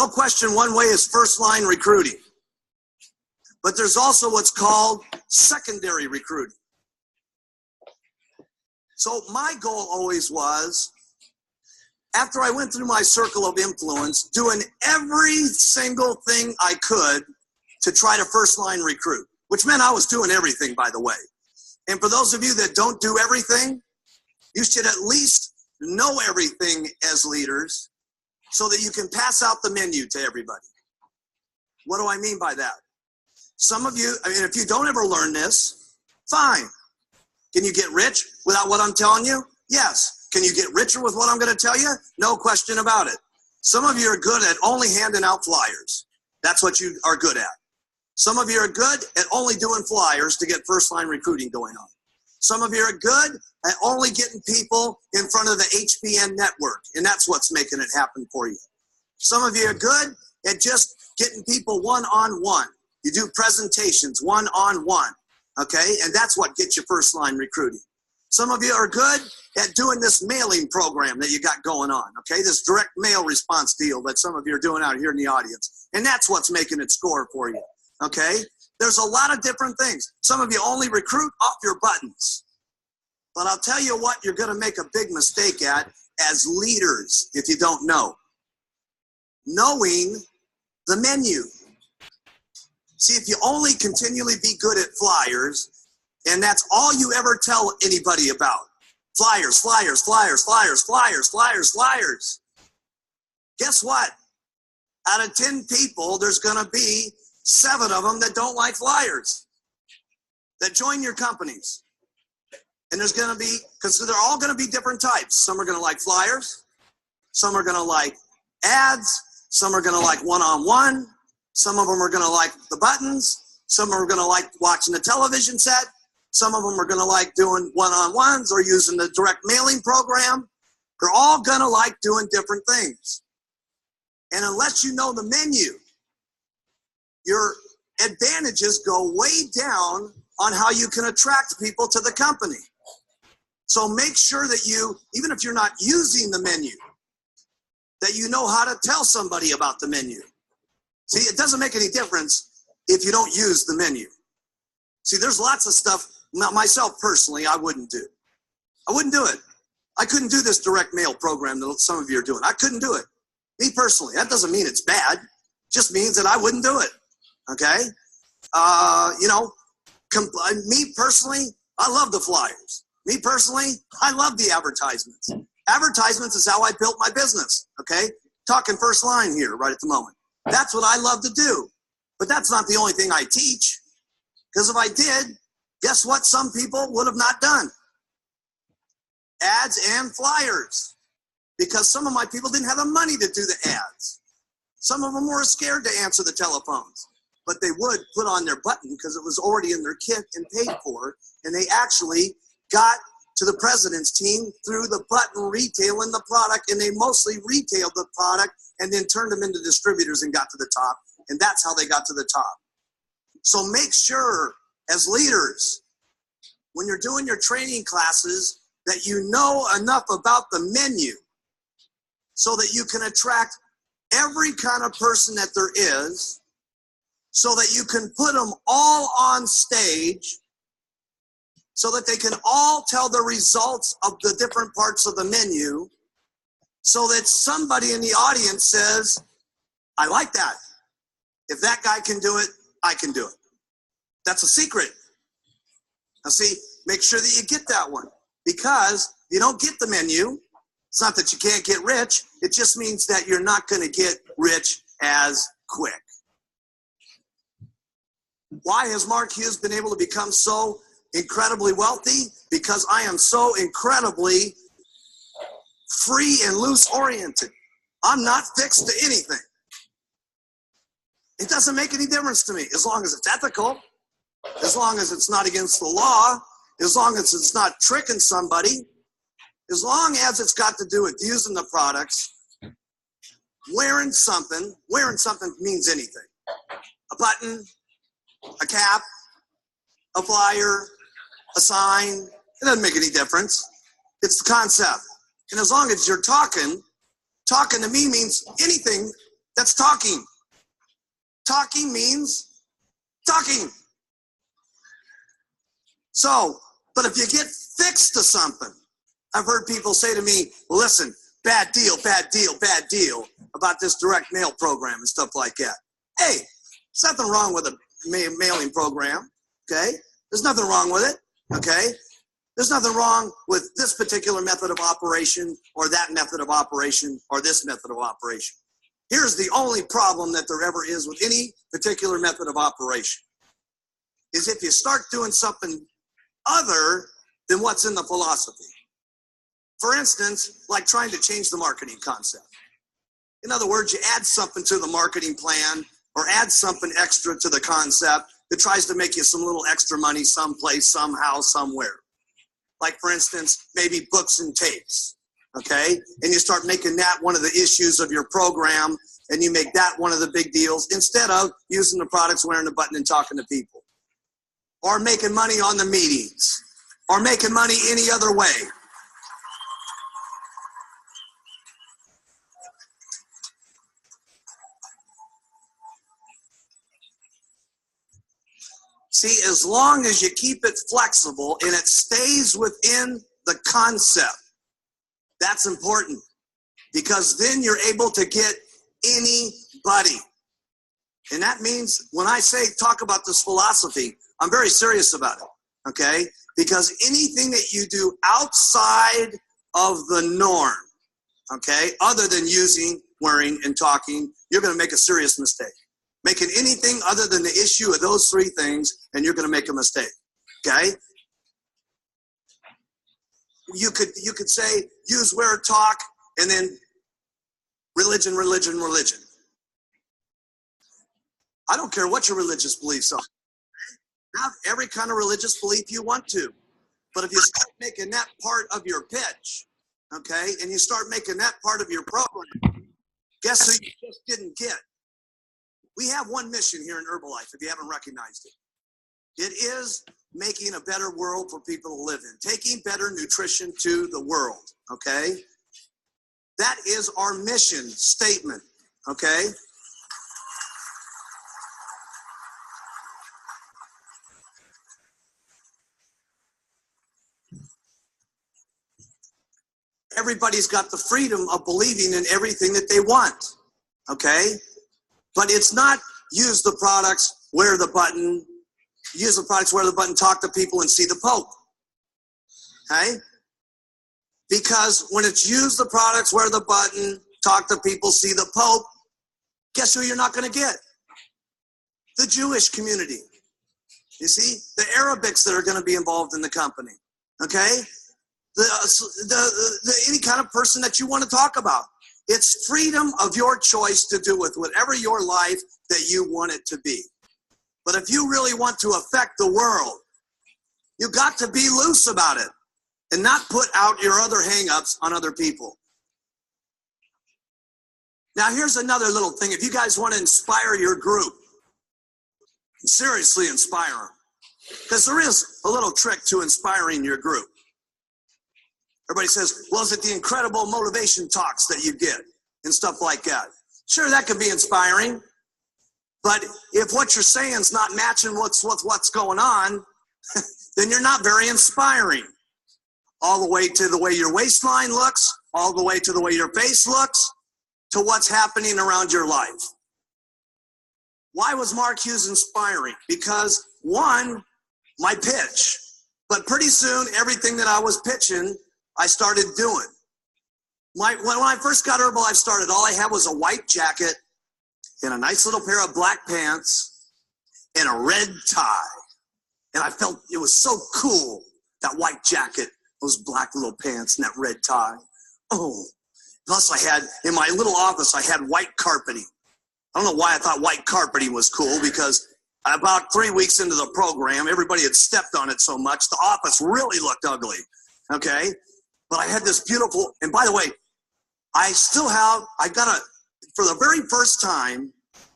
No question, one way is first line recruiting. But there's also what's called secondary recruiting. So my goal always was, after I went through my circle of influence, doing every single thing I could to try to first line recruit, which meant I was doing everything, by the way. And for those of you that don't do everything, you should at least know everything as leaders so that you can pass out the menu to everybody. What do I mean by that? Some of you, if you don't ever learn this, fine. Can you get rich without what I'm telling you? Yes. Can you get richer with what I'm going to tell you? No question about it. Some of you are good at only handing out flyers. That's what you are good at. Some of you are good at only doing flyers to get first line recruiting going on. Some of you are good at only getting people in front of the HBN network, and that's what's making it happen for you. Some of you are good at just getting people one-on-one. You do presentations one-on-one, okay? And that's what gets you first line recruiting. Some of you are good at doing this mailing program that you got going on, okay? This direct mail response deal that some of you are doing out here in the audience. And that's what's making it score for you, okay? There's a lot of different things. Some of you only recruit off your buttons. But I'll tell you what you're going to make a big mistake at as leaders if you don't know. Knowing the menu. See, if you only continually be good at flyers, and that's all you ever tell anybody about, flyers, flyers, flyers, flyers, flyers, flyers, flyers. Guess what? Out of 10 people, there's going to be 7 of them that don't like flyers, that join your companies. And there's going to be, because they're all going to be different types. Some are going to like flyers. Some are going to like ads. Some are going to like one-on-one. Some of them are going to like the buttons. Some are going to like watching the television set. Some of them are going to like doing one-on-ones or using the direct mailing program. They're all going to like doing different things. And unless you know the menu, your advantages go way down on how you can attract people to the company. So make sure that you, even if you're not using the menu, that you know how to tell somebody about the menu. See, it doesn't make any difference if you don't use the menu. See, there's lots of stuff, myself personally, I wouldn't do. I wouldn't do it. I couldn't do this direct mail program that some of you are doing. I couldn't do it. Me personally, that doesn't mean it's bad. It just means that I wouldn't do it, okay? Me personally, I love the flyers. Me personally, I love the advertisements. Advertisements is how I built my business, okay? Talking first line here right at the moment. That's what I love to do. But that's not the only thing I teach. Because if I did, guess what some people would have not done? Ads and flyers. Because some of my people didn't have the money to do the ads. Some of them were scared to answer the telephones. But they would put on their button because it was already in their kit and paid for. And they actually got to the president's team through the button retailing the product, and they mostly retailed the product and then turned them into distributors and got to the top. And that's how they got to the top. So make sure as leaders, when you're doing your training classes, that you know enough about the menu so that you can attract every kind of person that there is, so that you can put them all on stage so that they can all tell the results of the different parts of the menu, so that somebody in the audience says, I like that. If that guy can do it, I can do it. That's a secret. Now see, make sure that you get that one, because you don't get the menu. It's not that you can't get rich. It just means that you're not going to get rich as quick. Why has Mark Hughes been able to become so incredibly wealthy? Because I am so incredibly free and loose oriented. I'm not fixed to anything. It doesn't make any difference to me as long as it's ethical, as long as it's not against the law, as long as it's not tricking somebody, as long as it's got to do with using the products, wearing something means anything. A button, a cap, a flyer, a sign, it doesn't make any difference. It's the concept. And as long as you're talking to me means anything That's talking. Talking means talking. So, but if you get fixed to something, I've heard people say to me, well, listen, bad deal about this direct mail program and stuff like that. Hey, there's nothing wrong with a mailing program, okay? There's nothing wrong with it, okay? There's nothing wrong with this particular method of operation or that method of operation or this method of operation. Here's the only problem that there ever is with any particular method of operation, is if you start doing something other than what's in the philosophy. For instance, like trying to change the marketing concept. In other words, you add something to the marketing plan or add something extra to the concept that tries to make you some little extra money someplace, somehow, somewhere. Like, for instance, maybe books and tapes, okay? And you start making that one of the issues of your program, and you make that one of the big deals instead of using the products, wearing the button, and talking to people. Or making money on the meetings, or making money any other way. See, as long as you keep it flexible and it stays within the concept, that's important, because then you're able to get anybody. And that means when I say talk about this philosophy, I'm very serious about it, okay? Because anything that you do outside of the norm, okay, other than using, wearing, and talking, you're going to make a serious mistake. Making anything other than the issue of those three things, and you're going to make a mistake, okay? You could say use, wear, talk, and then religion. I don't care what your religious beliefs are. Have every kind of religious belief you want to. But if you start making that part of your pitch, okay, and you start making that part of your program, guess who you just didn't get? We have one mission here in Herbalife, if you haven't recognized it. It is making a better world for people to live in, taking better nutrition to the world, okay? That is our mission statement, okay? Everybody's got the freedom of believing in everything that they want, okay? But it's not use the products, wear the button, use the products, wear the button, talk to people, and see the Pope, okay? Because when it's use the products, wear the button, talk to people, see the Pope, guess who you're not going to get? The Jewish community. You see, the Arabics that are going to be involved in the company, okay? Any kind of person that you want to talk about. It's freedom of your choice to do with whatever your life that you want it to be. But if you really want to affect the world, you got to be loose about it and not put out your other hang-ups on other people. Now, here's another little thing. If you guys want to inspire your group, seriously inspire them. Because there is a little trick to inspiring your group. Everybody says, well, is it the incredible motivation talks that you get and stuff like that? Sure, that can be inspiring. But if what you're saying is not matching what's going on, then you're not very inspiring. All the way to the way your waistline looks, all the way to the way your face looks, to what's happening around your life. Why was Mark Hughes inspiring? Because, one, my pitch. But pretty soon, everything that I was pitching, I started doing. When I first got Herbalife started, all I had was a white jacket and a nice little pair of black pants and a red tie. And I felt it was so cool, that white jacket, those black little pants and that red tie. Oh, plus I had, in my little office, I had white carpeting. I don't know why I thought white carpeting was cool, because about 3 weeks into the program, everybody had stepped on it so much, the office really looked ugly, okay? But I had this beautiful, and by the way, for the very first time,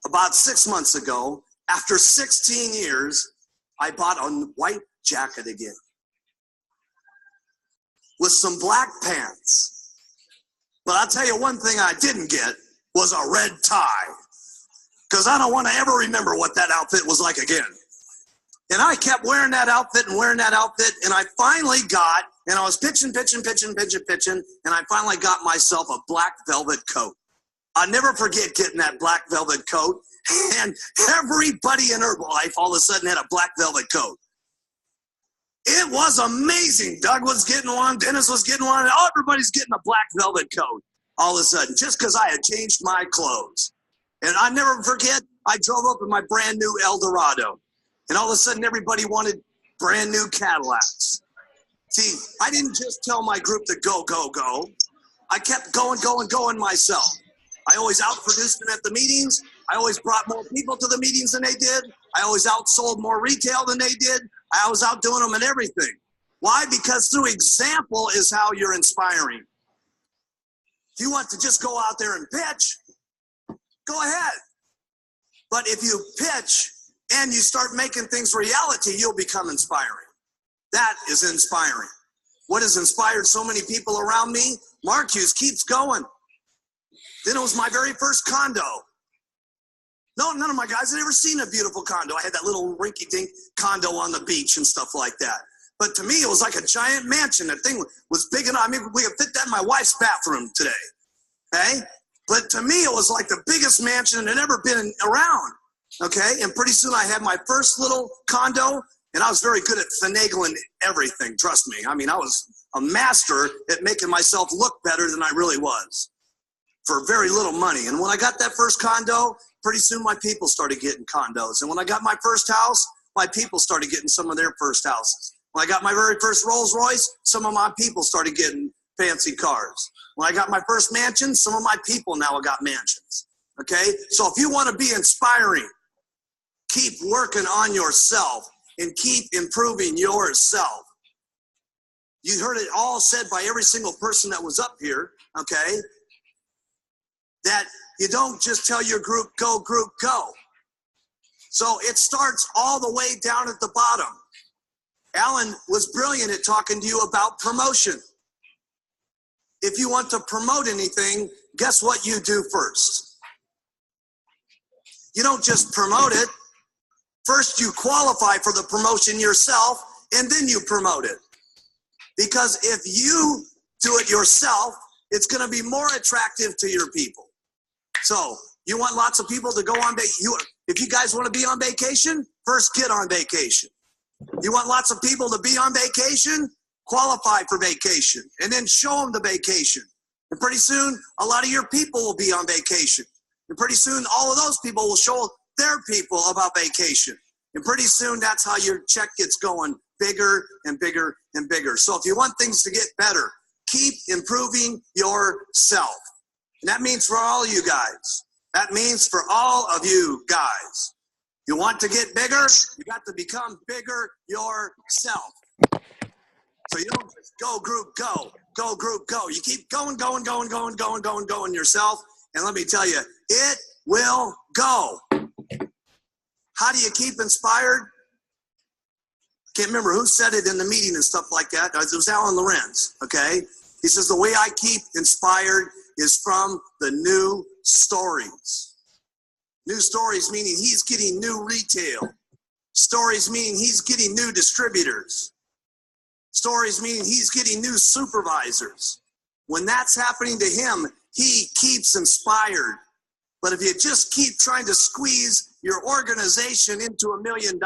about 6 months ago, after 16 years, I bought a white jacket again with some black pants. But I'll tell you one thing I didn't get, was a red tie, because I don't want to ever remember what that outfit was like again. And I kept wearing that outfit and wearing that outfit, and I finally got, and I was pitching, and I finally got myself a black velvet coat. I'll never forget getting that black velvet coat, and everybody in Herbalife all of a sudden had a black velvet coat. It was amazing. Doug was getting one, Dennis was getting one, and everybody's getting a black velvet coat all of a sudden, just because I had changed my clothes. And I never forget, I drove up in my brand new Eldorado, and all of a sudden everybody wanted brand new Cadillacs. See, I didn't just tell my group to go, go, go. I kept going myself. I always outproduced them at the meetings. I always brought more people to the meetings than they did. I always outsold more retail than they did. I was outdoing them in everything. Why? Because through example is how you're inspiring. If you want to just go out there and pitch, go ahead. But if you pitch and you start making things reality, you'll become inspiring. That is inspiring. What has inspired so many people around me? Mark Hughes keeps going. Then it was my very first condo. No, none of my guys had ever seen a beautiful condo. I had that little rinky-dink condo on the beach and stuff like that. But to me, it was like a giant mansion. That thing was big enough. I mean, we could fit that in my wife's bathroom today. Okay? But to me, it was like the biggest mansion that had ever been around. Okay? And pretty soon I had my first little condo, and I was very good at finagling everything, trust me. I mean, I was a master at making myself look better than I really was for very little money. And when I got that first condo, pretty soon my people started getting condos. And when I got my first house, my people started getting some of their first houses. When I got my very first Rolls Royce, some of my people started getting fancy cars. When I got my first mansion, some of my people now have got mansions. Okay? So if you want to be inspiring, keep working on yourself and keep improving yourself. You heard it all said by every single person that was up here, okay? That you don't just tell your group, go, group, go. So it starts all the way down at the bottom. Alan was brilliant at talking to you about promotion. If you want to promote anything, guess what you do first? You don't just promote it. First, you qualify for the promotion yourself, and then you promote it. Because if you do it yourself, it's going to be more attractive to your people. So you want lots of people to go on vacation. If you guys want to be on vacation, first get on vacation. You want lots of people to be on vacation, qualify for vacation, and then show them the vacation. And pretty soon, a lot of your people will be on vacation. And pretty soon, all of those people will show their people about vacation. And pretty soon, that's how your check gets going bigger and bigger and bigger. So if you want things to get better, keep improving yourself. And that means for all you guys. That means for all of you guys. You want to get bigger, you got to become bigger yourself. So you don't just go group, go, go group, go. You keep going yourself. And let me tell you, it will go. How do you keep inspired? Can't remember who said it in the meeting and stuff like that. It was Alan Lorenz, okay? He says, the way I keep inspired is from the new stories. New stories meaning he's getting new retail. Stories meaning he's getting new distributors. Stories meaning he's getting new supervisors. When that's happening to him, he keeps inspired. But if you just keep trying to squeeze your organization into $1 million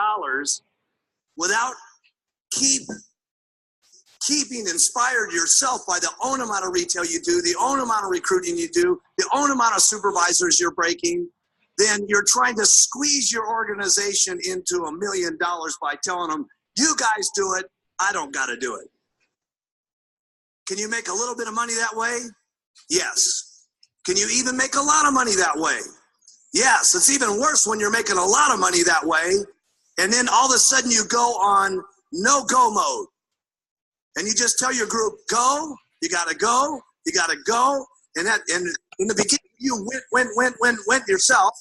without keeping inspired yourself by the own amount of retail you do, the own amount of recruiting you do, the own amount of supervisors you're breaking, then you're trying to squeeze your organization into $1 million by telling them, you guys do it, I don't got to do it. Can you make a little bit of money that way? Yes. Can you even make a lot of money that way? Yes. It's even worse when you're making a lot of money that way, and then all of a sudden you go on no-go mode. And you just tell your group, go, you got to go, you got to go. And in the beginning, you went yourself.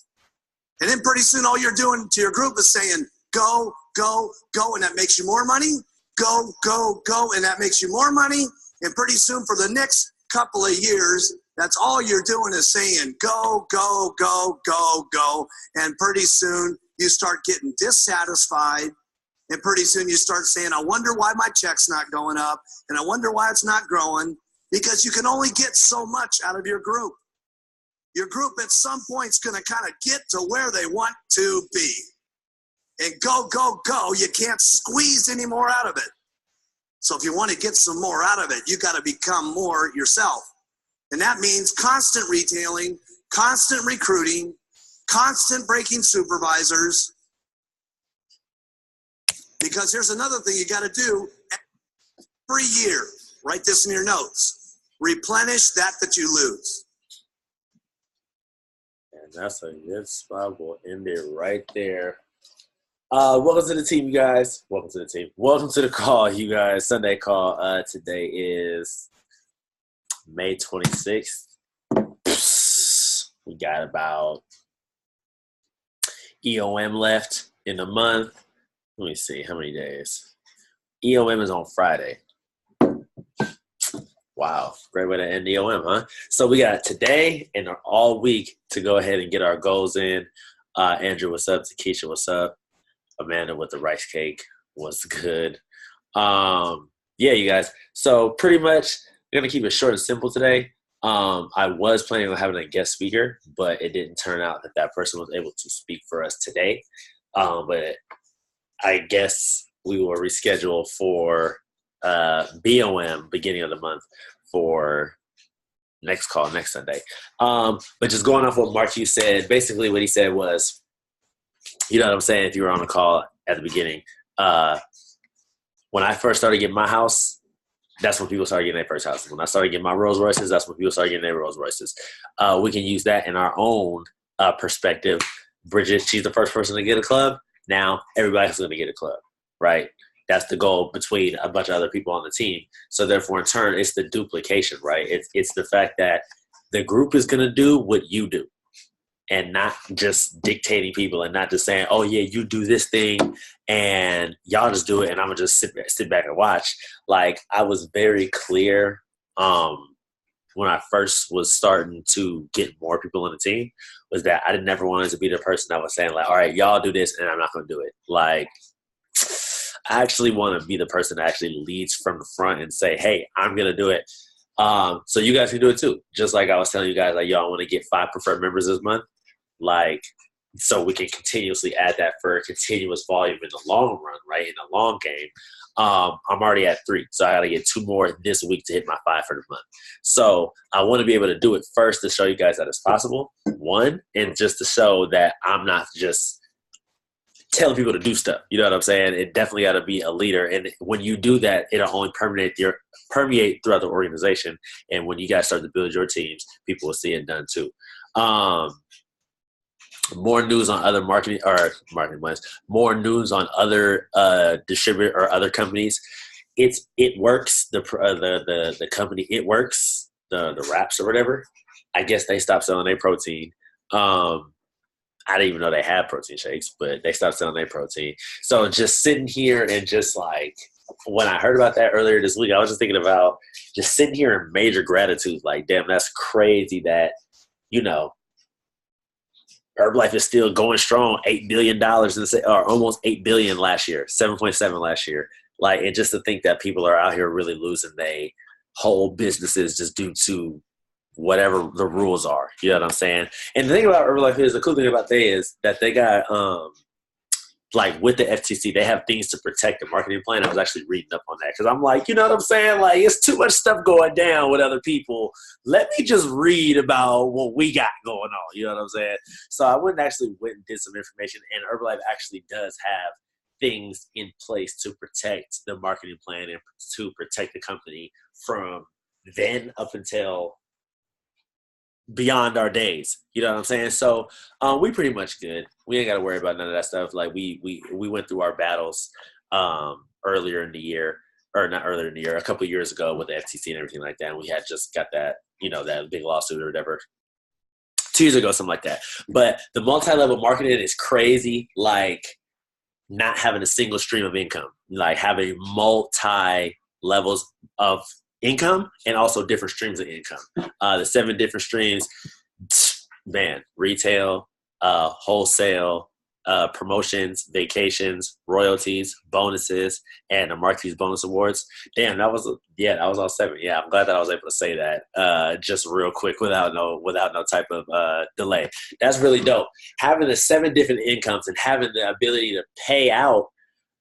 And then pretty soon all you're doing to your group is saying, go, go, go, and that makes you more money. Go, go, go, and that makes you more money. And pretty soon for the next couple of years, That's all you're doing is saying, go, go, go, go, go. And pretty soon you start getting dissatisfied. And pretty soon you start saying, I wonder why my check's not going up. And I wonder why it's not growing. Because you can only get so much out of your group. Your group at some point is going to kind of get to where they want to be. And go, go, go. You can't squeeze any more out of it. So if you want to get some more out of it, you got to become more yourself. And that means constant retailing, constant recruiting, constant breaking supervisors. Because here's another thing you got to do every year. Write this in your notes. Replenish that you lose. And that's a good spot. We'll end it right there. Welcome to the team, you guys. Welcome to the team. Welcome to the call, you guys. Sunday call. Today is May 26th. We got about EOM left in the month. Let me see how many days. EOM is on Friday. Wow, great way to end EOM, huh? So we got today and all week to go ahead and get our goals in. Andrew, what's up? Takesha, what's up? Amanda with the rice cake was good. Yeah, you guys. So pretty much we're going to keep it short and simple today. I was planning on having a guest speaker, but it didn't turn out that person was able to speak for us today. But I guess we will reschedule for BOM beginning of the month for next call next Sunday. But just going off what Mark Hughes said, basically what he said was, you know what I'm saying, if you were on the call at the beginning, when I first started getting my house, that's when people started getting their first house. When I started getting my Rolls Royces, that's when people started getting their Rolls Royces. We can use that in our own perspective. Bridget, she's the first person to get a club. Now everybody's going to get a club, right? That's the goal between a bunch of other people on the team. So therefore, in turn, it's the duplication, right? It's the fact that the group is going to do what you do and not just dictating people and not just saying, oh, yeah, you do this thing and y'all just do it and I'm going to just sit back and watch. Like, I was very clear when I first was starting to get more people on the team was that I never wanted to be the person that was saying, like, all right, y'all do this and I'm not going to do it. Like, I actually want to be the person that actually leads from the front and say, hey, I'm going to do it. So you guys can do it too. Just like I was telling you guys, like, y'all want to get 5 preferred members this month. Like, so we can continuously add that for a continuous volume in the long run, right? In the long game. I'm already at 3. So I got to get 2 more this week to hit my 5 for the month. So I want to be able to do it first to show you guys that it's possible. 1, and just to show that I'm not just telling people to do stuff. You know what I'm saying? It definitely got to be a leader. And when you do that, it'll only permeate throughout the organization. And when you guys start to build your teams, people will see it done too. More news on other marketing plans. More news on other distributor or other companies. It works. The company It Works, the wraps or whatever. I guess they stopped selling their protein. I didn't even know they had protein shakes, but they stopped selling their protein. So just sitting here and just like, when I heard about that earlier this week, I was just thinking about just sitting here in major gratitude. Like, damn, that's crazy that, you know, Herbalife is still going strong, $8 billion or almost $8 billion last year, 7.7 last year. Like, and just to think that people are out here really losing their whole businesses just due to whatever the rules are. You know what I'm saying? And the thing about Herbalife is, the cool thing about they is that they got, like with the FTC, they have things to protect the marketing plan. I was actually reading up on that because I'm like, you know what I'm saying? Like, it's too much stuff going down with other people. Let me just read about what we got going on. You know what I'm saying? So I went and did some information, and Herbalife actually does have things in place to protect the marketing plan and to protect the company from then up until beyond our days. You know what I'm saying? So we pretty much good. We ain't got to worry about none of that stuff. Like, we went through our battles earlier in the year, or not earlier in the year, a couple of years ago with the FTC and everything like that. And we had just got that, you know, that big lawsuit or whatever 2 years ago, something like that. But the multi-level marketing is crazy. Like, not having a single stream of income, like having multi levels of income and also different streams of income. The 7 different streams, man, retail, wholesale, promotions, vacations, royalties, bonuses, and the Marquis Bonus Awards. Damn, that was all 7. Yeah, I'm glad that I was able to say that just real quick without no type of delay. That's really dope. Having the 7 different incomes and having the ability to pay out.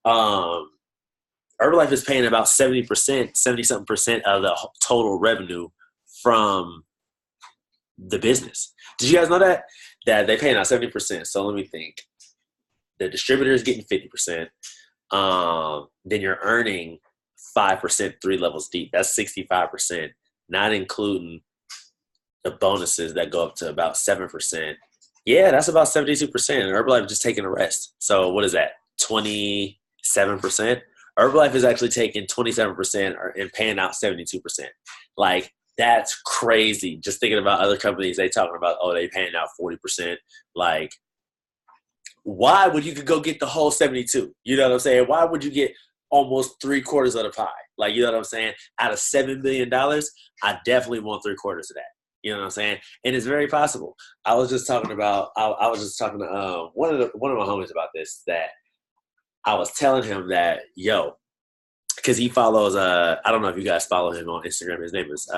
Herbalife is paying about 70-something% of the total revenue from the business. Did you guys know that they're paying out 70%? So let me think. The distributor is getting 50%. Then you're earning 5% 3 levels deep. That's 65%, not including the bonuses that go up to about 7%. Yeah, that's about 72%. Herbalife is just taking the rest. So what is that? 27%. Herbalife is actually taking 27% and paying out 72%. Like, that's crazy. Just thinking about other companies, they talking about, they paying out 40%. Like, why would you could go get the whole 72? You know what I'm saying? Why would you get almost 3/4 of the pie? Like, you know what I'm saying? Out of $7 billion, I definitely want 3/4 of that. You know what I'm saying? And it's very possible. I was just talking to one of my homies about this, that I was telling him that, because he follows, I don't know if you guys follow him on Instagram. His name is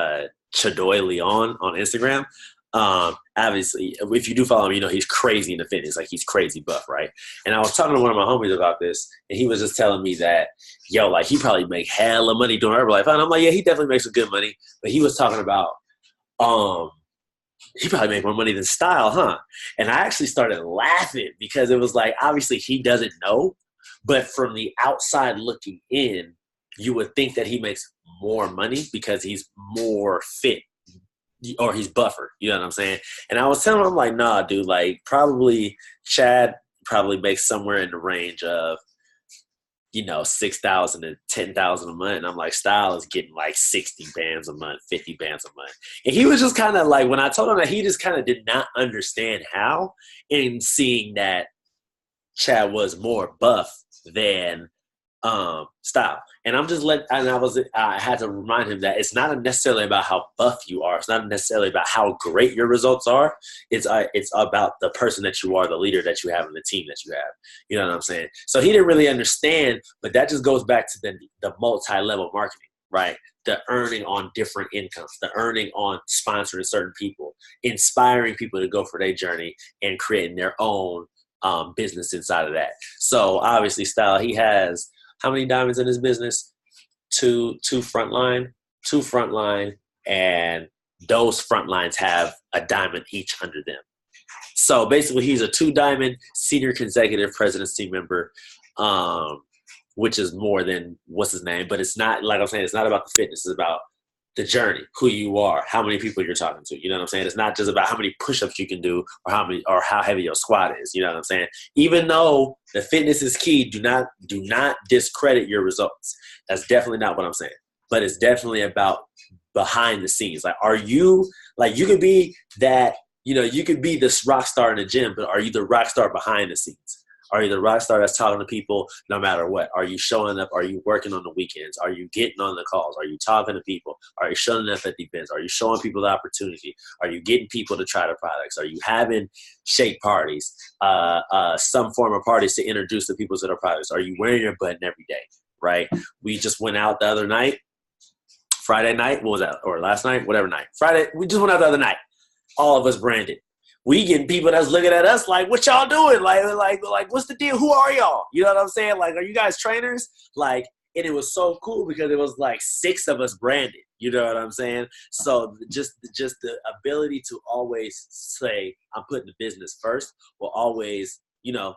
Chadoy Leon on Instagram. Obviously, if you do follow him, you know he's crazy in the fitness. Like, he's crazy buff, right? And I was talking to one of my homies about this, and he was just telling me that, like, he probably make hella money doing Herbalife. And I'm like, yeah, he definitely makes some good money. But he was talking about, he probably make more money than Style, huh? And I actually started laughing because it was like, obviously he doesn't know, but from the outside looking in, you would think that he makes more money because he's more fit or he's buffer. You know what I'm saying? And I was telling him, I'm like, nah, dude, like, probably Chad probably makes somewhere in the range of, $6,000 to $10,000 a month. And I'm like, Style is getting like 60 bands a month, 50 bands a month. And he was just kind of like, when I told him that, he just kind of did not understand how, in seeing that Chad was more buff than Style. And I had to remind him that it's not necessarily about how buff you are. It's not necessarily about how great your results are. It's about the person that you are, the leader that you have, and the team that you have. You know what I'm saying? So he didn't really understand, but that just goes back to the multi-level marketing, right? The earning on different incomes, the earning on sponsoring certain people, inspiring people to go for their journey and creating their own business inside of that. So obviously, Style, he has how many diamonds in his business? Two frontline, and those front lines have a diamond each under them. So basically, he's a 2-diamond senior consecutive president's team member, which is more than what's his name. But it's not, like I'm saying, it's not about the fitness. It's about the journey, who you are, how many people you're talking to. You know what I'm saying? It's not just about how many push-ups you can do or how heavy your squat is. You know what I'm saying? Even though the fitness is key, do not discredit your results. That's definitely not what I'm saying. But it's definitely about behind the scenes. Like, are you, like, you could be that, you could be this rock star in the gym, but are you the rock star behind the scenes? Are you the rock star that's talking to people no matter what? Are you showing up? Are you working on the weekends? Are you getting on the calls? Are you talking to people? Are you showing up at the events? Are you showing people the opportunity? Are you getting people to try the products? Are you having shake parties, some form of parties to introduce the people to the products? Are you wearing your button every day, right? We just went out the other night, Friday night, what was that? Or last night, whatever night. Friday, we just went out the other night. All of us branded. We getting people that's looking at us like, what y'all doing? Like, what's the deal? Who are y'all? You know what I'm saying? Like, are you guys trainers? Like, and it was so cool because it was like 6 of us branded. You know what I'm saying? So just the ability to always say, I'm putting the business first will always,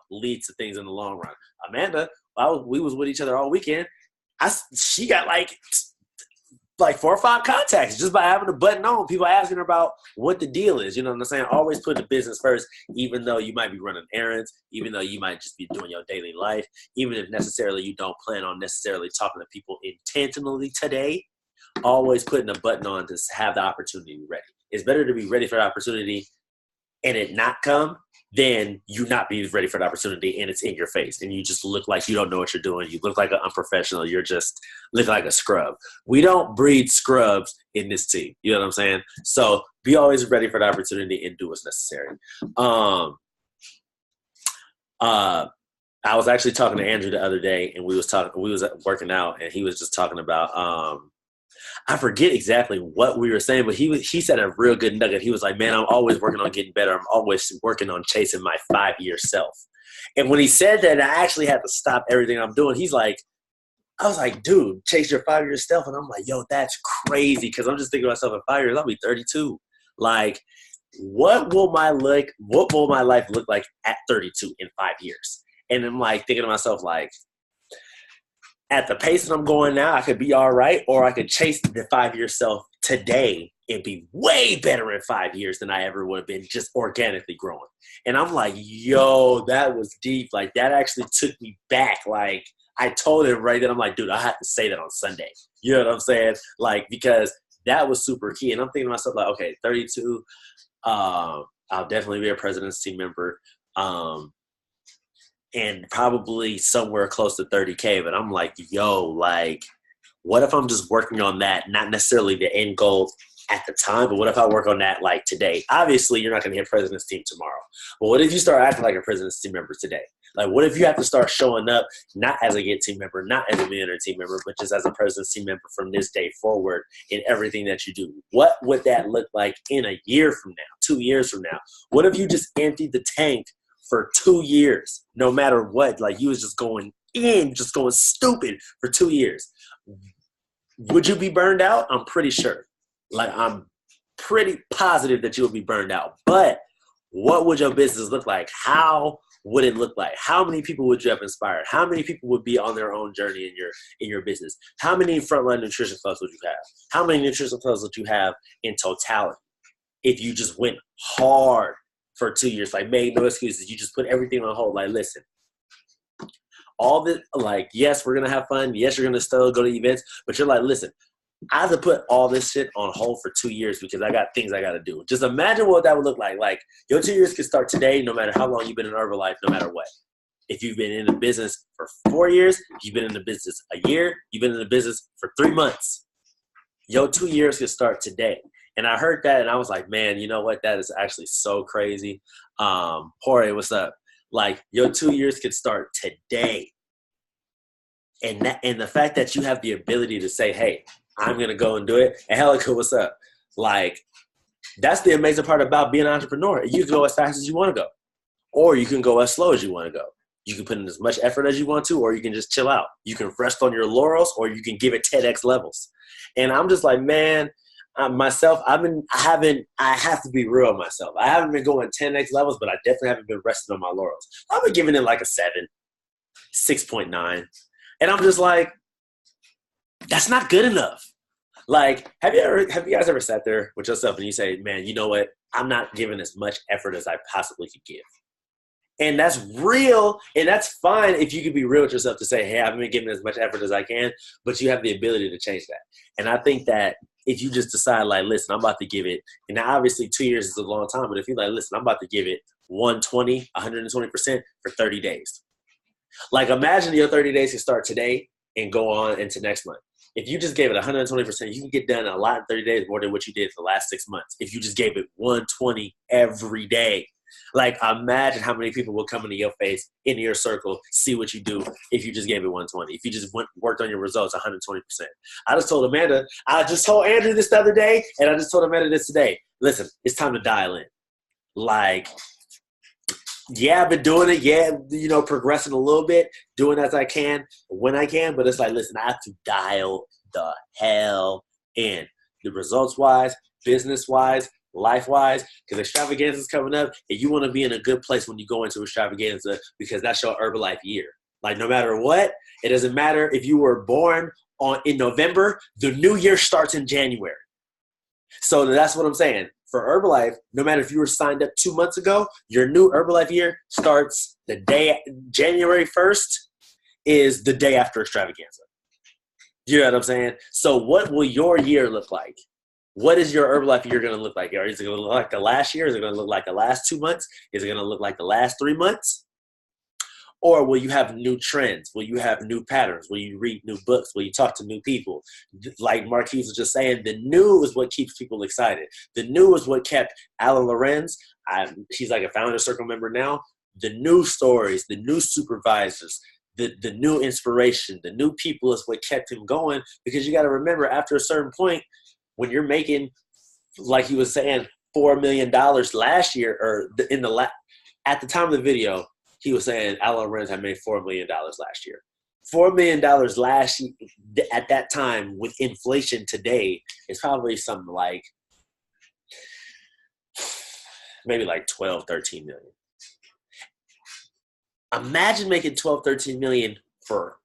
lead to things in the long run. Amanda, we was with each other all weekend. She got like 4 or 5 contacts just by having a button on. People asking her about what the deal is. You know what I'm saying? Always put the business first, even though you might be running errands, even though you might just be doing your daily life, even if necessarily you don't plan on necessarily talking to people intentionally today. Always putting a button on to have the opportunity ready. It's better to be ready for the opportunity and it not come then you not be ready for the opportunity and it's in your face and you just look like you don't know what you're doing. You look like an unprofessional. You're just look like a scrub. We don't breed scrubs in this team. You know what I'm saying? So be always ready for the opportunity and do what's necessary. I was actually talking to Andrew the other day, and we was working out, and he was just talking about I forget exactly what we were saying, but he said a real good nugget. He was like, man, I'm always working on getting better. I'm always working on chasing my 5-year self. And when he said that, I actually had to stop everything I'm doing. I was like, dude, chase your 5-year self. And I'm like, yo, that's crazy. Because I'm just thinking to myself, in 5 years, I'll be 32. Like, what will my life look like at 32 in 5 years? And I'm like thinking to myself, like, at the pace that I'm going now, I could be all right, or I could chase the 5-year self today and be way better in 5 years than I ever would have been just organically growing. And I'm like, yo, that was deep. Like, that actually took me back. Like, I told him right then, I'm like, dude, I have to say that on Sunday. You know what I'm saying? Like, because that was super key. And I'm thinking to myself, like, okay, 32, I'll definitely be a President's team member. And probably somewhere close to 30K. But I'm like, yo, like, what if I'm just working on that? Not necessarily the end goal at the time, but what if I work on that like today? Obviously, you're not going to hit President's team tomorrow. But what if you start acting like a President's team member today? Like, what if you have to start showing up not as a Get team member, not as a Millionaire team member, but just as a President's team member from this day forward in everything that you do? What would that look like in a year from now, 2 years from now? What if you just emptied the tank for 2 years, no matter what? Like, you was just going stupid for 2 years. Would you be burned out? I'm pretty sure. Like, I'm pretty positive that you would be burned out. But what would your business look like? How would it look like? How many people would you have inspired? How many people would be on their own journey in your business? How many frontline nutrition clubs would you have? How many nutrition clubs would you have in totality if you just went hard for 2 years, like, made no excuses? You just put everything on hold. Like, listen, all this, like, yes, we're going to have fun. Yes, you're going to still go to events, but you're like, listen, I have to put all this shit on hold for 2 years because I got things I got to do. Just imagine what that would look like. Like, your 2 years could start today, no matter how long you've been in Herbalife, no matter what. If you've been in the business for 4 years, you've been in the business a year, you've been in the business for 3 months, your 2 years could start today. And I heard that, and I was like, man, you know what? That is actually so crazy. Jorge, what's up? Like, your 2 years could start today. And the fact that you have the ability to say, hey, I'm going to go and do it. And Helica, what's up? Like, that's the amazing part about being an entrepreneur. You can go as fast as you want to go, or you can go as slow as you want to go. You can put in as much effort as you want to, or you can just chill out. You can rest on your laurels, or you can give it 10x levels. And I'm just like, man, myself, I have to be real with myself. I haven't been going 10x levels, but I definitely haven't been resting on my laurels. I've been giving it like a 7, 6.9. And I'm just like, that's not good enough. Like, have you guys ever sat there with yourself and you say, man, you know what? I'm not giving as much effort as I possibly could give. And that's real, and that's fine if you could be real with yourself to say, hey, I haven't been giving as much effort as I can, but you have the ability to change that. And I think that if you just decide, like, listen, I'm about to give it, and now obviously 2 years is a long time, but if you're like, listen, I'm about to give it 120% for 30 days. Like, imagine your 30 days can start today and go on into next month. If you just gave it 120%, you can get done a lot in 30 days more than what you did for the last 6 months. If you just gave it 120 every day. Like, imagine how many people will come into your face, into your circle, see what you do if you just gave it 120. If you just worked on your results 120%. I just told Andrew this the other day, and I just told Amanda this today. Listen, it's time to dial in. Like, yeah, I've been doing it. Yeah, progressing a little bit, doing as I can when I can. But it's like, listen, I have to dial the hell in. The results-wise, business-wise, life-wise, because extravaganza is coming up, and you want to be in a good place when you go into extravaganza because that's your Herbalife year. Like, no matter what, it doesn't matter if you were born in November, the new year starts in January. So that's what I'm saying. For Herbalife, no matter if you were signed up 2 months ago, your new Herbalife year starts the day January 1st is the day after extravaganza. You know what I'm saying? So what will your year look like? What is your Herbalife year going to look like? Is it going to look like the last year? Is it going to look like the last 2 months? Is it going to look like the last 3 months? Or will you have new trends? Will you have new patterns? Will you read new books? Will you talk to new people? Like Marquise was just saying, the new is what keeps people excited. The new is what kept Alan Lorenz. He's like a Founder Circle member now. The new stories, the new supervisors, the new inspiration, the new people is what kept him going. Because you got to remember, after a certain point, when you're making, like he was saying, $4 million last year, or at the time of the video, he was saying Alan Lorenz had made $4 million last year. $4 million last year, at that time, with inflation today, is probably something like maybe like 12, 13 million. Imagine making 12, 13 million for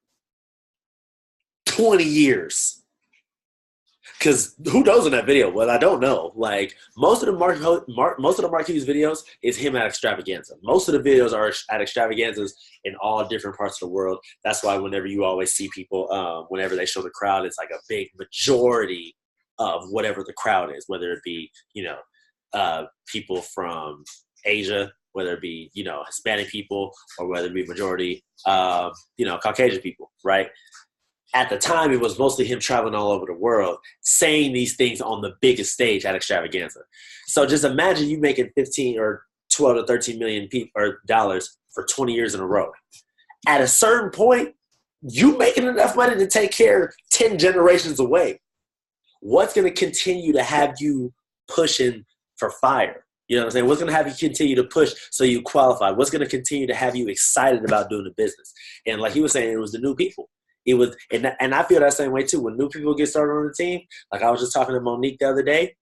20 years. Because who knows in that video? Well, I don't know. Like, most of the Marquise videos is him at Extravaganza. Most of the videos are at Extravaganzas in all different parts of the world. That's why whenever you always see people, whenever they show the crowd, it's like a big majority of whatever the crowd is, whether it be, people from Asia, whether it be, Hispanic people, or whether it be majority, Caucasian people, right? At the time, it was mostly him traveling all over the world, saying these things on the biggest stage at Extravaganza. So just imagine you making 15 or 12 to 13 million dollars for 20 years in a row. At a certain point, you making enough money to take care 10 generations away. What's going to continue to have you pushing for fire? You know what I'm saying? What's going to have you continue to push so you qualify? What's going to continue to have you excited about doing the business? And like he was saying, it was the new people. It was, and I feel that same way too. When new people get started on the team, like I was just talking to Monique the other day,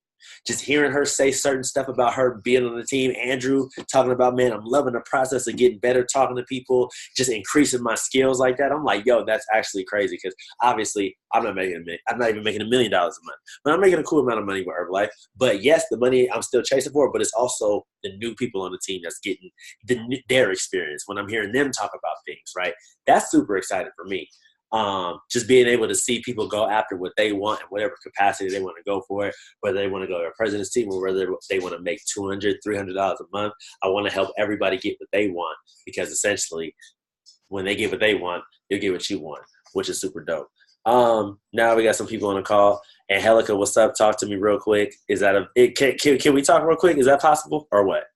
just hearing her say certain stuff about her being on the team. Andrew talking about, man, I'm loving the process of getting better, talking to people, just increasing my skills like that. I'm like, yo, that's actually crazy, because obviously I'm not even making $1 million a month, but I'm making a cool amount of money with Herbalife. But yes, the money I'm still chasing for, but it's also the new people on the team that's getting their experience when I'm hearing them talk about things, right? That's super exciting for me. Just being able to see people go after what they want in whatever capacity they want to go for it, whether they want to go to a president's team or whether they want to make $200, $300 a month. I want to help everybody get what they want, because essentially when they get what they want, you'll get what you want, which is super dope. Now we got some people on the call. Angelica, what's up? Talk to me real quick. Is that can we talk real quick? Is that possible or what?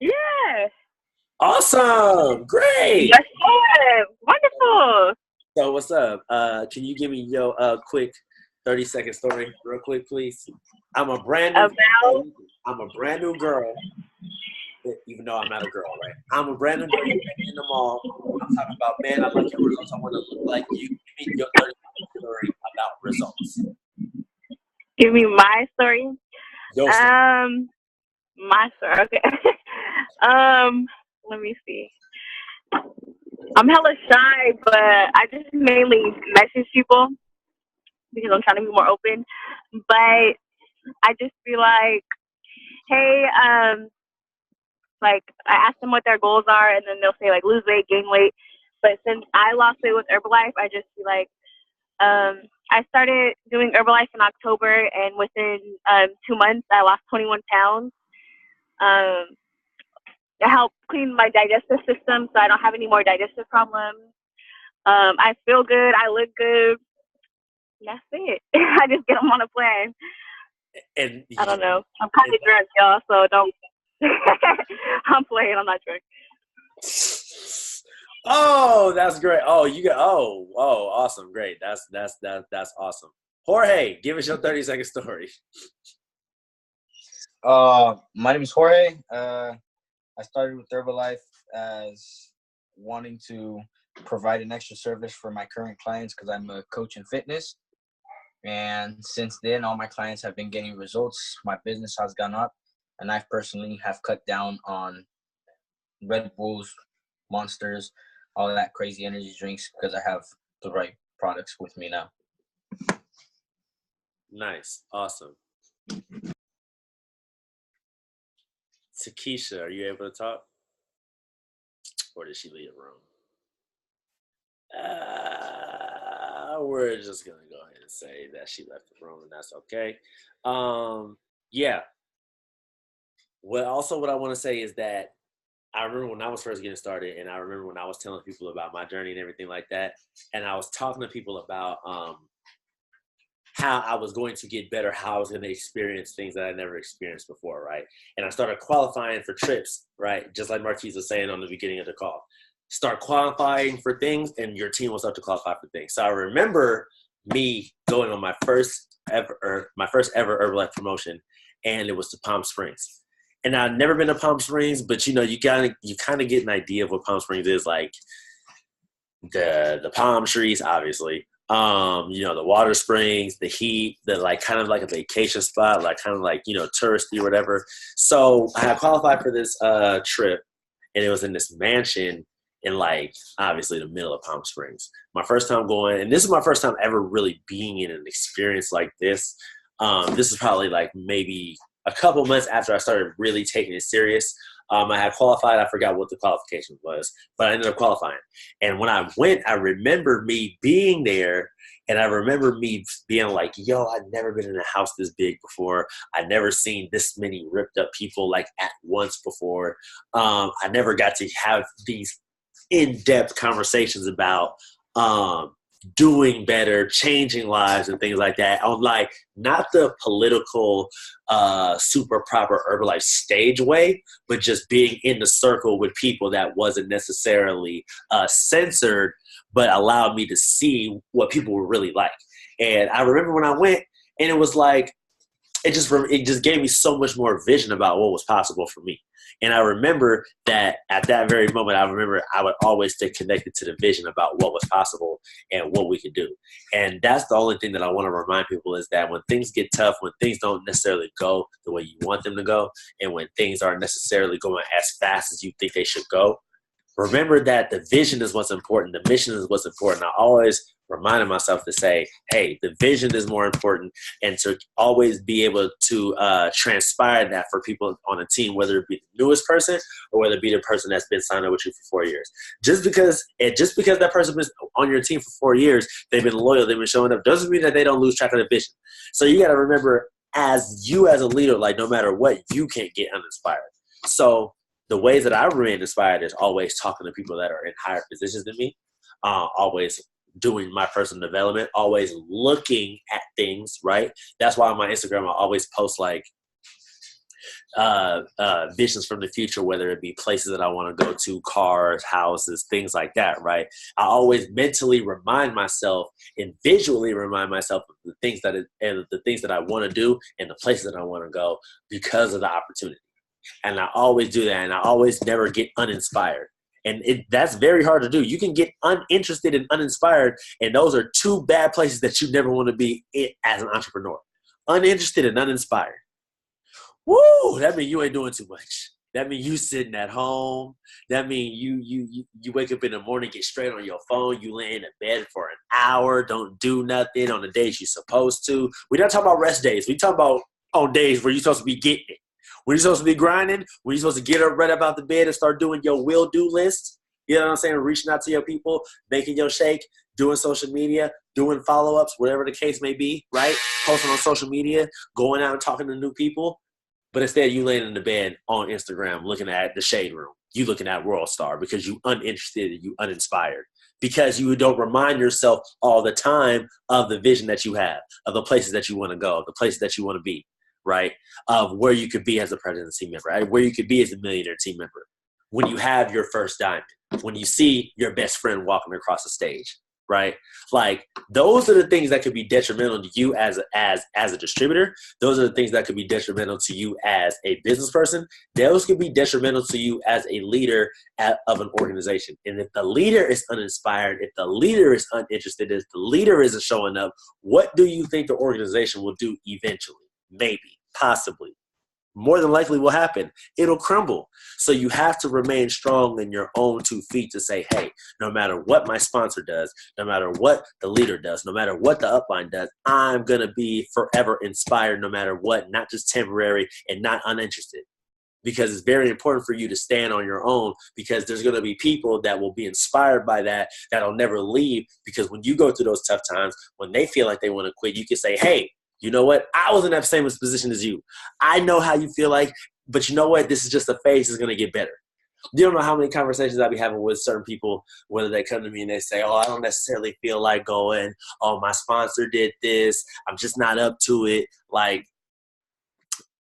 Yeah. Awesome. Great. Yes, sir. Wonderful. So what's up? Can you give me your quick 30-second story real quick, please? I'm a brand new girl, even though I'm not a girl, right? I'm a brand new girl in the mall. I'm talking about, man, I like your results. I want to look like you. Give me your 30-second story about results. Give me my story. Your story. My story. Okay. Let me see. I'm hella shy, but I just mainly message people because I'm trying to be more open. But I just be like, hey, like I ask them what their goals are, and then they'll say like lose weight, gain weight. But since I lost weight with Herbalife, I just be like, I started doing Herbalife in October, and within 2 months, I lost 21 pounds. It helped clean my digestive system, so I don't have any more digestive problems. I feel good. I look good. That's it. I just get them on a plan. And I don't know. I'm kind of drunk, y'all, so don't. I'm playing. I'm not drunk. Oh, that's great. Oh, you got. Oh, awesome. Great. That's awesome. Jorge, give us your 30-second story. My name is Jorge. I started with Herbalife as wanting to provide an extra service for my current clients because I'm a coach in fitness. And since then, all my clients have been getting results. My business has gone up, and I personally have cut down on Red Bulls, Monsters, all that crazy energy drinks because I have the right products with me now. Nice. Awesome. Takesha, are you able to talk? Or did she leave the room? We're just going to go ahead ahead and say that she left the room, and that's okay. Yeah. What I want to say is that I remember when I was first getting started, and I remember when I was telling people about my journey and everything like that, and I was talking to people about how I was going to get better, how I was going to experience things that I never experienced before, right? And I started qualifying for trips, right? Just like Marquise was saying on the beginning of the call. Start qualifying for things, and your team will start to qualify for things. So I remember me going on my first ever Herbalife promotion, and it was to Palm Springs. And I've never been to Palm Springs, but you kind of get an idea of what Palm Springs is like. The palm trees, obviously. The water springs, the heat, the like kind of like a vacation spot, like kind of like, touristy or whatever. So I had qualified for this trip, and it was in this mansion in like obviously the middle of Palm Springs. My first time going, and this is my first time ever really being in an experience like this. This is probably like maybe a couple months after I started really taking it serious. I had qualified. I forgot what the qualification was, but I ended up qualifying. And when I went, I remember me being there, and I remember me being like, yo, I've never been in a house this big before. I've never seen this many ripped up people like at once before. I never got to have these in-depth conversations about doing better, changing lives and things like that on like not the political super proper Herbalife stage way, but just being in the circle with people that wasn't necessarily censored, but allowed me to see what people were really like. And I remember when I went, and it was like it just gave me so much more vision about what was possible for me. And I remember that at that very moment, I would always stay connected to the vision about what was possible and what we could do. And that's the only thing that I want to remind people is that when things get tough, when things don't necessarily go the way you want them to go, and when things aren't necessarily going as fast as you think they should go, remember that the vision is what's important. The mission is what's important. I always reminded myself to say, hey, the vision is more important, and to always be able to transpire that for people on a team, whether it be the newest person or whether it be the person that's been signed up with you for 4 years. Just because that person been on your team for 4 years, they've been loyal, they've been showing up, doesn't mean that they don't lose track of the vision. So you got to remember, as a leader, like no matter what, you can't get uninspired. So the ways that I remain inspired is always talking to people that are in higher positions than me, always doing my personal development, always looking at things, right? That's why on my Instagram, I always post like visions from the future, whether it be places that I want to go to, cars, houses, things like that, right? I always mentally remind myself and visually remind myself of the things that I want to do and the places that I want to go because of the opportunity. And I always do that, and I always never get uninspired. And that's very hard to do. You can get uninterested and uninspired, and those are two bad places that you never want to be in as an entrepreneur. Uninterested and uninspired. Woo! That means you ain't doing too much. That means you sitting at home. That means you wake up in the morning, get straight on your phone. You lay in the bed for an hour, don't do nothing on the days you're supposed to. We're not talking about rest days. We're talking about on days where you're supposed to be getting it. When you're supposed to be grinding, when you're supposed to get up right up out the bed and start doing your will-do list, you know what I'm saying? Reaching out to your people, making your shake, doing social media, doing follow-ups, whatever the case may be, right? Posting on social media, going out and talking to new people. But instead, you laying in the bed on Instagram looking at the Shade Room. You looking at World Star because you uninterested and you uninspired. Because you don't remind yourself all the time of the vision that you have, of the places that you want to go, the places that you want to be. Right? Of where you could be as a president team member, right? Where you could be as a millionaire team member. When you have your first diamond, when you see your best friend walking across the stage, right? Like those are the things that could be detrimental to you as a distributor. Those are the things that could be detrimental to you as a business person. Those could be detrimental to you as a leader of an organization. And if the leader is uninspired, if the leader is uninterested, if the leader isn't showing up, what do you think the organization will do eventually? Maybe. Possibly. More than likely will happen. It'll crumble. So you have to remain strong in your own 2 feet to say, hey, no matter what my sponsor does, no matter what the leader does, no matter what the upline does, I'm going to be forever inspired no matter what, not just temporary and not uninterested. because it's very important for you to stand on your own, because there's going to be people that will be inspired by that, that'll never leave. Because when you go through those tough times, when they feel like they want to quit, you can say, hey, you know what? I was in that same position as you. I know how you feel like, but you know what? This is just a phase. It's going to get better. You don't know how many conversations I'll be having with certain people, whether they come to me and they say, oh, I don't necessarily feel like going. Oh, my sponsor did this. I'm just not up to it. Like,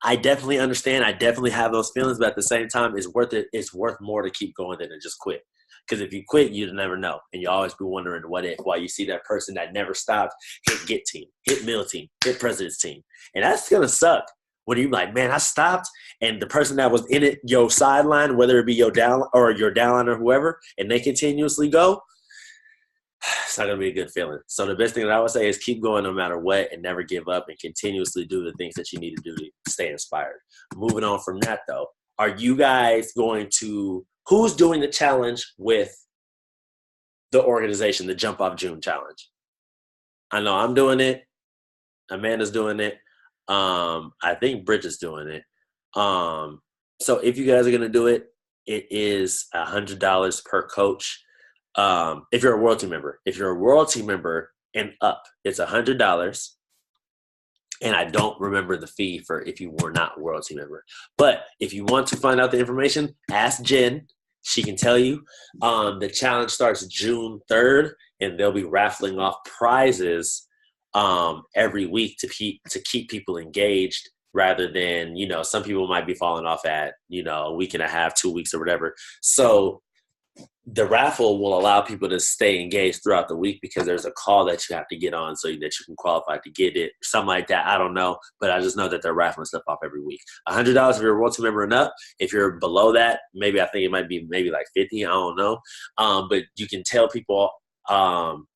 I definitely understand. I definitely have those feelings, but at the same time, it's worth it. It's worth more to keep going than to just quit. Because if you quit, you'll never know. And you always be wondering what if, while you see that person that never stopped hit GET team, hit middle team, hit president's team. And that's going to suck. When you're like, man, I stopped, and the person that was in it, your sideline, whether it be your down or your downline or whoever, and they continuously go, it's not going to be a good feeling. So the best thing that I would say is keep going no matter what, and never give up, and continuously do the things that you need to do to stay inspired. Moving on from that, though, are you guys going to – who's doing the challenge with the organization, the Jump Off June Challenge? I know I'm doing it. Amanda's doing it. I think Bridget's doing it. So if you guys are going to do it, it is $100 per coach. If you're a World Team member, and up, it's $100. And I don't remember the fee for if you were not a World Team member. But if you want to find out the information, ask Jen. She can tell you. The challenge starts June 3rd, and they'll be raffling off prizes every week to keep people engaged, rather than, some people might be falling off at, a week and a half, 2 weeks or whatever. So the raffle will allow people to stay engaged throughout the week, because there's a call that you have to get on so that you can qualify to get it, something like that. I don't know, but I just know that they're raffling stuff off every week. $100 if you're a World Team member and up. If you're below that, maybe I think it might be maybe like 50. I don't know. But you can tell people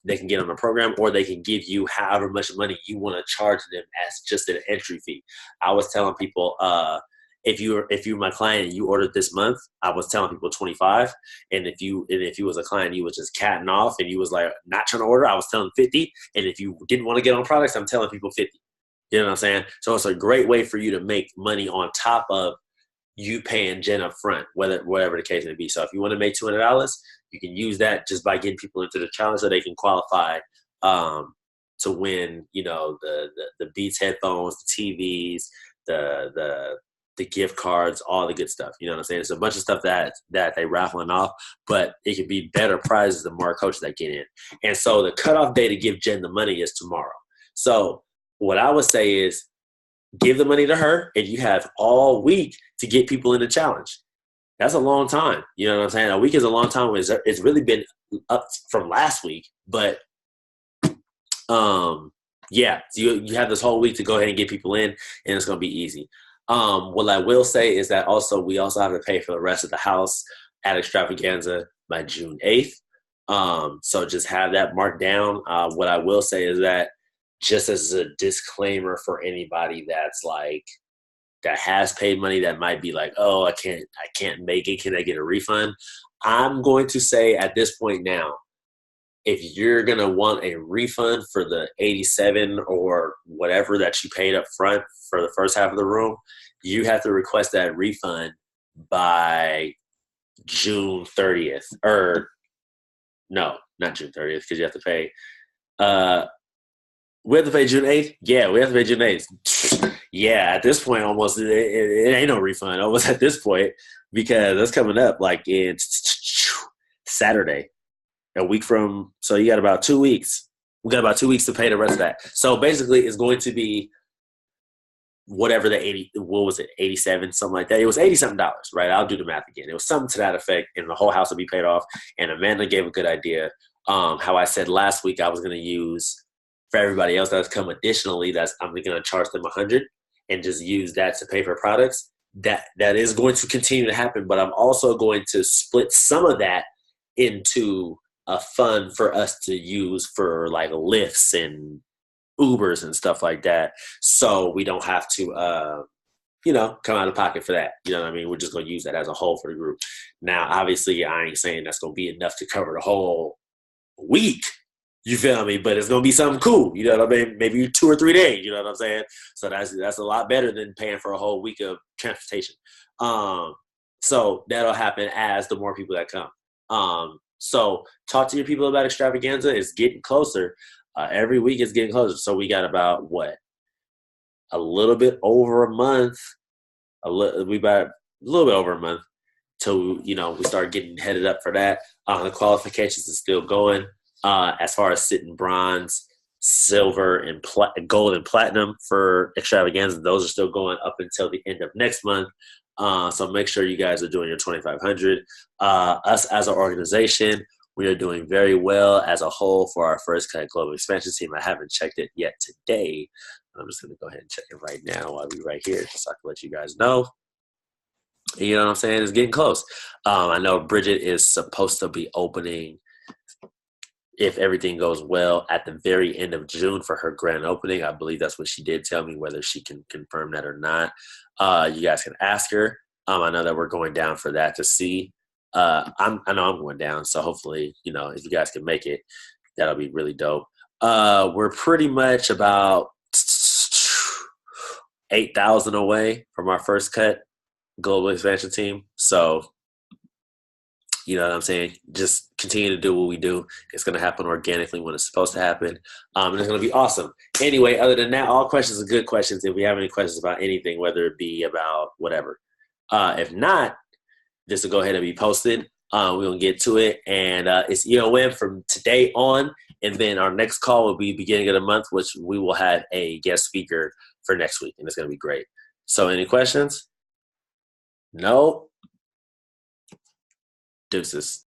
they can get on the program, or they can give you however much money you want to charge them as just an entry fee. I was telling people, if you're my client and you ordered this month, I was telling people 25. And if you was a client, you was just catting off and you was like not trying to order, I was telling 50. And if you didn't want to get on products, I'm telling people 50. You know what I'm saying? So it's a great way for you to make money on top of you paying Jen up front, whatever the case may be. So if you want to make $200, you can use that just by getting people into the challenge so they can qualify to win, the Beats headphones, the TVs, the gift cards, all the good stuff. You know what I'm saying? It's a bunch of stuff that they raffling off, but it could be better prizes the more coaches that get in. And so the cutoff day to give Jen the money is tomorrow. So what I would say is give the money to her, and you have all week to get people in the challenge. That's a long time. You know what I'm saying? A week is a long time. It's really been up from last week, but yeah, so you have this whole week to go ahead and get people in, and it's going to be easy. What I will say is that we also have to pay for the rest of the house at Extravaganza by June 8th. So just have that marked down. What I will say is that, just as a disclaimer for anybody that has paid money that might be like, oh, I can't make it. Can I get a refund? I'm going to say at this point now, if you're going to want a refund for the $87 or whatever that you paid up front for the first half of the room, you have to request that refund by June 30th. Or no, not June 30th, because you have to pay. We have to pay June 8th? Yeah, we have to pay June 8th. Yeah, at this point, almost, it ain't no refund almost at this point, because that's coming up like it's Saturday. A week from, so you got about 2 weeks. We got about 2 weeks to pay the rest of that. So basically, it's going to be whatever the 87, something like that. It was $80-something, right? I'll do the math again. It was something to that effect, and the whole house will be paid off. And Amanda gave a good idea. How I said last week I was going to use for everybody else that's come additionally, I'm going to charge them $100 and just use that to pay for products. That is going to continue to happen, but I'm also going to split some of that into a fund for us to use for like Lyfts and Ubers and stuff like that, so we don't have to come out of pocket for that. You know what I mean? We're just going to use that as a whole for the group. Now obviously I ain't saying that's going to be enough to cover the whole week, You feel me? But it's gonna be something cool. You know what I mean? Maybe 2 or 3 days. You know what I'm saying? So that's a lot better than paying for a whole week of transportation. So that'll happen as the more people that come. So talk to your people about extravaganza. It's getting closer. Every week it's getting closer. So we got about what? A little bit over a month. We got a little bit over a month till we start getting headed up for that. The qualifications is still going. As far as sitting bronze, silver, and gold and platinum for extravaganza, those are still going up until the end of next month. So make sure you guys are doing your 2,500. Us as an organization, we are doing very well as a whole for our first cut global expansion team. I haven't checked it yet today. I'm just going to go ahead and check it right now while we're right here, just so I can let you guys know. You know what I'm saying? It's getting close. I know Bridget is supposed to be opening, if everything goes well, at the very end of June for her grand opening. I believe that's what she did tell me. Whether she can confirm that or not, you guys can ask her. I know that we're going down for that to see. I know I'm going down, so hopefully, if you guys can make it, that'll be really dope. We're pretty much about 8,000 away from our first cut global expansion team. So, you know what I'm saying? Just continue to do what we do. It's going to happen organically when it's supposed to happen. And it's going to be awesome. Anyway, other than that, all questions are good questions. If we have any questions about anything, whether it be about whatever. If not, this will go ahead and be posted. We're going to get to it. And it's EOM from today on. And then our next call will be beginning of the month, which we will have a guest speaker for next week. And it's going to be great. So any questions? No? Deuces.